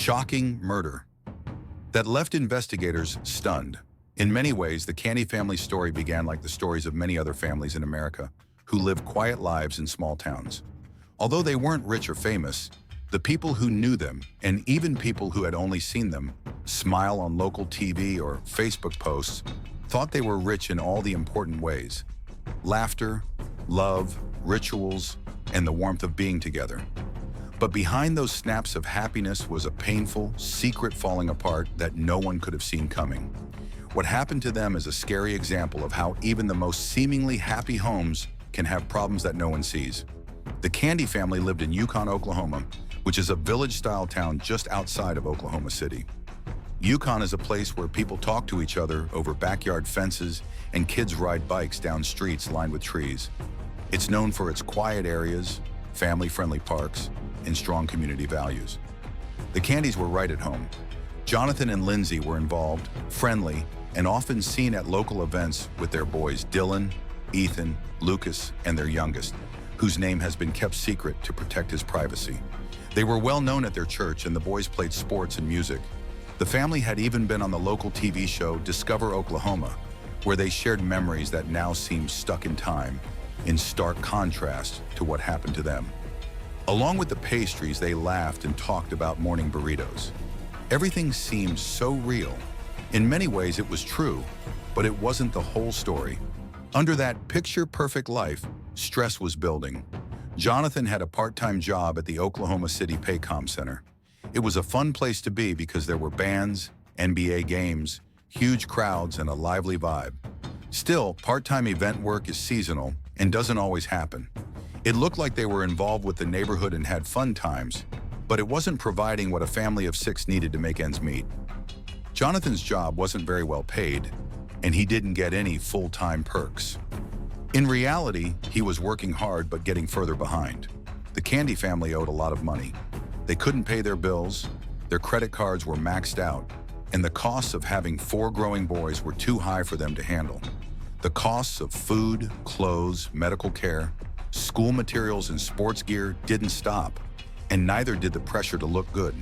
shocking murder that left investigators stunned. In many ways, the Candy family story began like the stories of many other families in America who lived quiet lives in small towns. Although they weren't rich or famous, the people who knew them, and even people who had only seen them smile on local TV or Facebook posts, thought they were rich in all the important ways: laughter, love, rituals, and the warmth of being together. But behind those snaps of happiness was a painful, secret falling apart that no one could have seen coming. What happened to them is a scary example of how even the most seemingly happy homes can have problems that no one sees. The Candy family lived in Yukon, Oklahoma, which is a village-style town just outside of Oklahoma City. Yukon is a place where people talk to each other over backyard fences and kids ride bikes down streets lined with trees. It's known for its quiet areas, family-friendly parks, and strong community values. The Candys were right at home. Jonathan and Lindsay were involved, friendly, and often seen at local events with their boys Dylan, Ethan, Lucas, and their youngest, whose name has been kept secret to protect his privacy. They were well known at their church, and the boys played sports and music. The family had even been on the local TV show Discover Oklahoma, where they shared memories that now seem stuck in time, in stark contrast to what happened to them. Along with the pastries, they laughed and talked about morning burritos. Everything seemed so real. In many ways, it was true, but it wasn't the whole story. Under that picture-perfect life, stress was building. Jonathan had a part-time job at the Oklahoma City Paycom Center. It was a fun place to be because there were bands, NBA games, huge crowds, and a lively vibe. Still, part-time event work is seasonal and doesn't always happen. It looked like they were involved with the neighborhood and had fun times, but it wasn't providing what a family of 6 needed to make ends meet. Jonathan's job wasn't very well paid, and he didn't get any full-time perks. In reality, he was working hard but getting further behind. The Candy family owed a lot of money. They couldn't pay their bills, their credit cards were maxed out, and the costs of having 4 growing boys were too high for them to handle. The costs of food, clothes, medical care, school materials, and sports gear didn't stop, and neither did the pressure to look good.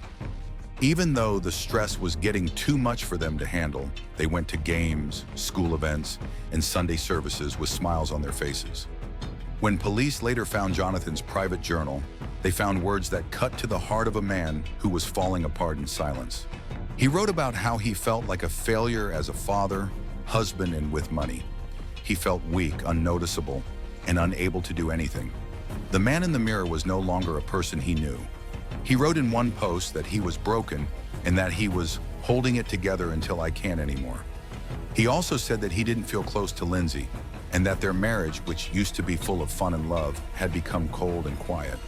Even though the stress was getting too much for them to handle, they went to games, school events, and Sunday services with smiles on their faces. When police later found Jonathan's private journal, they found words that cut to the heart of a man who was falling apart in silence. He wrote about how he felt like a failure as a father, husband, and with money. He felt weak, unnoticeable, and unable to do anything. The man in the mirror was no longer a person he knew. He wrote in one post that he was broken and that he was holding it together until I can't anymore. He also said that he didn't feel close to Lindsay and that their marriage, which used to be full of fun and love, had become cold and quiet.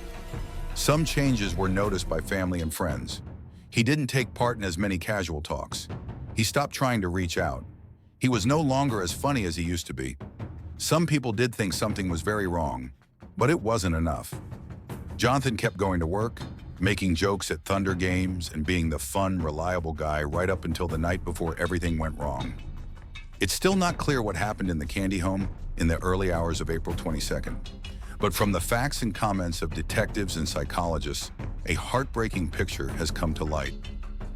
Some changes were noticed by family and friends. He didn't take part in as many casual talks. He stopped trying to reach out. He was no longer as funny as he used to be. Some people did think something was very wrong, but it wasn't enough. Jonathan kept going to work, making jokes at Thunder games, and being the fun, reliable guy right up until the night before everything went wrong. It's still not clear what happened in the Candy home in the early hours of April 22nd. But from the facts and comments of detectives and psychologists, a heartbreaking picture has come to light.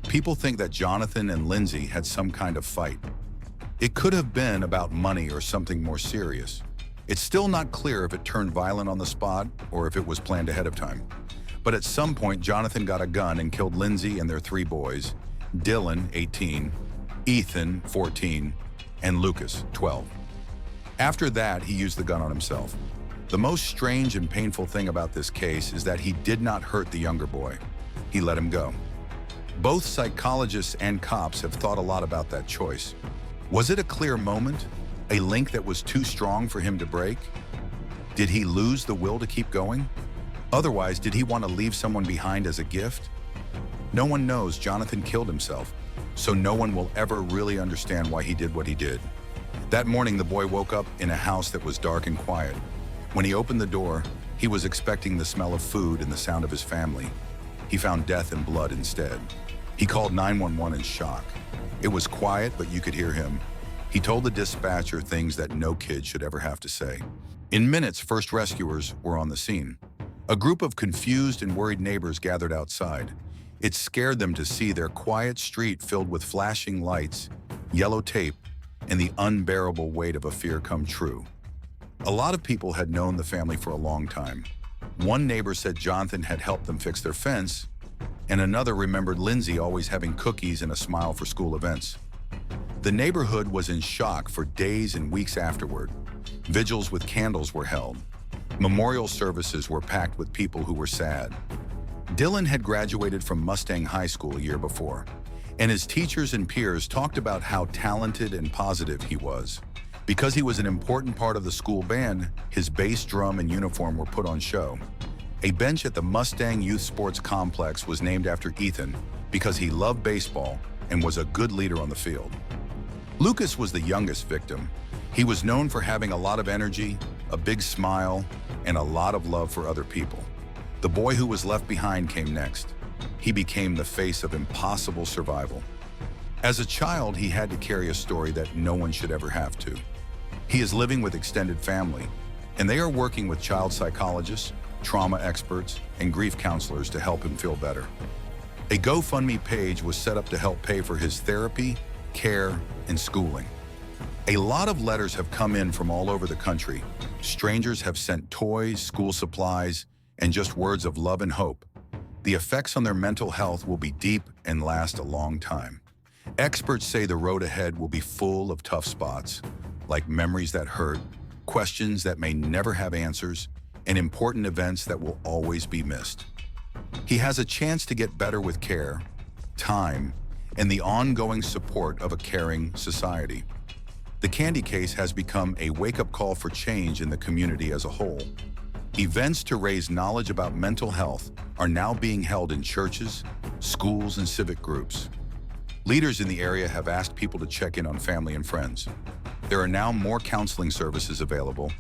People think that Jonathan and Lindsay had some kind of fight. It could have been about money or something more serious. It's still not clear if it turned violent on the spot or if it was planned ahead of time. But at some point, Jonathan got a gun and killed Lindsay and their 3 boys, Dylan, 18, Ethan, 14, and Lucas, 12. After that, he used the gun on himself. The most strange and painful thing about this case is that he did not hurt the younger boy. He let him go. Both psychologists and cops have thought a lot about that choice. Was it a clear moment? A link that was too strong for him to break? Did he lose the will to keep going? Otherwise, did he want to leave someone behind as a gift? No one knows Jonathan killed himself, so no one will ever really understand why he did what he did. That morning, the boy woke up in a house that was dark and quiet. When he opened the door, he was expecting the smell of food and the sound of his family. He found death and blood instead. He called 911 in shock. It was quiet, but you could hear him. He told the dispatcher things that no kid should ever have to say. In minutes, first rescuers were on the scene. A group of confused and worried neighbors gathered outside. It scared them to see their quiet street filled with flashing lights, yellow tape, and the unbearable weight of a fear come true. A lot of people had known the family for a long time. One neighbor said Jonathan had helped them fix their fence, and another remembered Lindsay always having cookies and a smile for school events. The neighborhood was in shock for days and weeks afterward. Vigils with candles were held. Memorial services were packed with people who were sad. Dylan had graduated from Mustang High School a year before, and his teachers and peers talked about how talented and positive he was. Because he was an important part of the school band, his bass drum and uniform were put on show. A bench at the Mustang Youth Sports Complex was named after Ethan because he loved baseball and was a good leader on the field. Lucas was the youngest victim. He was known for having a lot of energy, a big smile, and a lot of love for other people. The boy who was left behind came next. He became the face of impossible survival. As a child, he had to carry a story that no one should ever have to. He is living with extended family, and they are working with child psychologists, trauma experts, and grief counselors to help him feel better. A GoFundMe page was set up to help pay for his therapy, care, and schooling. A lot of letters have come in from all over the country. Strangers have sent toys, school supplies, and just words of love and hope. The effects on their mental health will be deep and last a long time. Experts say the road ahead will be full of tough spots, like memories that hurt, questions that may never have answers, and important events that will always be missed. He has a chance to get better with care, time, and the ongoing support of a caring society. The Candy case has become a wake-up call for change in the community as a whole. Events to raise knowledge about mental health are now being held in churches, schools, and civic groups. Leaders in the area have asked people to check in on family and friends. There are now more counseling services available,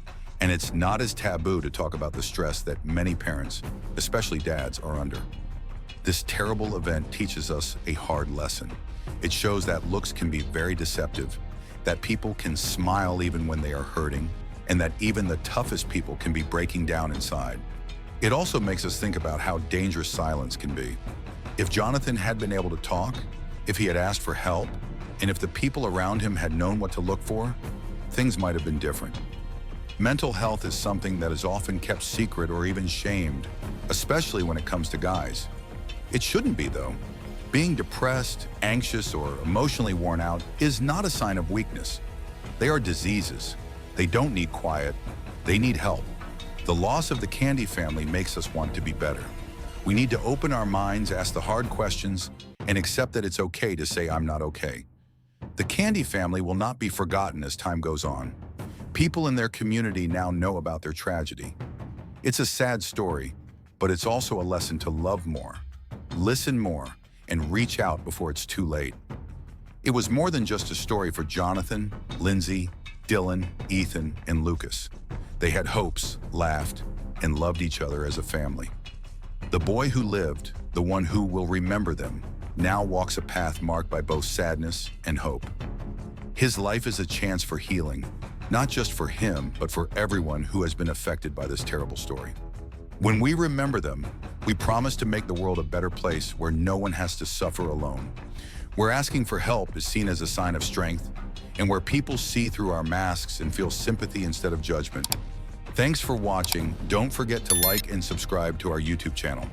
and it's not as taboo to talk about the stress that many parents, especially dads, are under. This terrible event teaches us a hard lesson. It shows that looks can be very deceptive, that people can smile even when they are hurting, and that even the toughest people can be breaking down inside. It also makes us think about how dangerous silence can be. If Jonathan had been able to talk, if he had asked for help, and if the people around him had known what to look for, things might have been different. Mental health is something that is often kept secret or even shamed, especially when it comes to guys. It shouldn't be, though. Being depressed, anxious, or emotionally worn out is not a sign of weakness. They are diseases. They don't need quiet. They need help. The loss of the Candy family makes us want to be better. We need to open our minds, ask the hard questions, and accept that it's okay to say, "I'm not okay." The Candy family will not be forgotten as time goes on. People in their community now know about their tragedy. It's a sad story, but it's also a lesson to love more, listen more, and reach out before it's too late. It was more than just a story for Jonathan, Lindsay, Dylan, Ethan, and Lucas. They had hopes, laughed, and loved each other as a family. The boy who lived, the one who will remember them, now walks a path marked by both sadness and hope. His life is a chance for healing, not just for him, but for everyone who has been affected by this terrible story. When we remember them, we promise to make the world a better place where no one has to suffer alone, where asking for help is seen as a sign of strength, and where people see through our masks and feel sympathy instead of judgment. Thanks for watching. Don't forget to like and subscribe to our YouTube channel.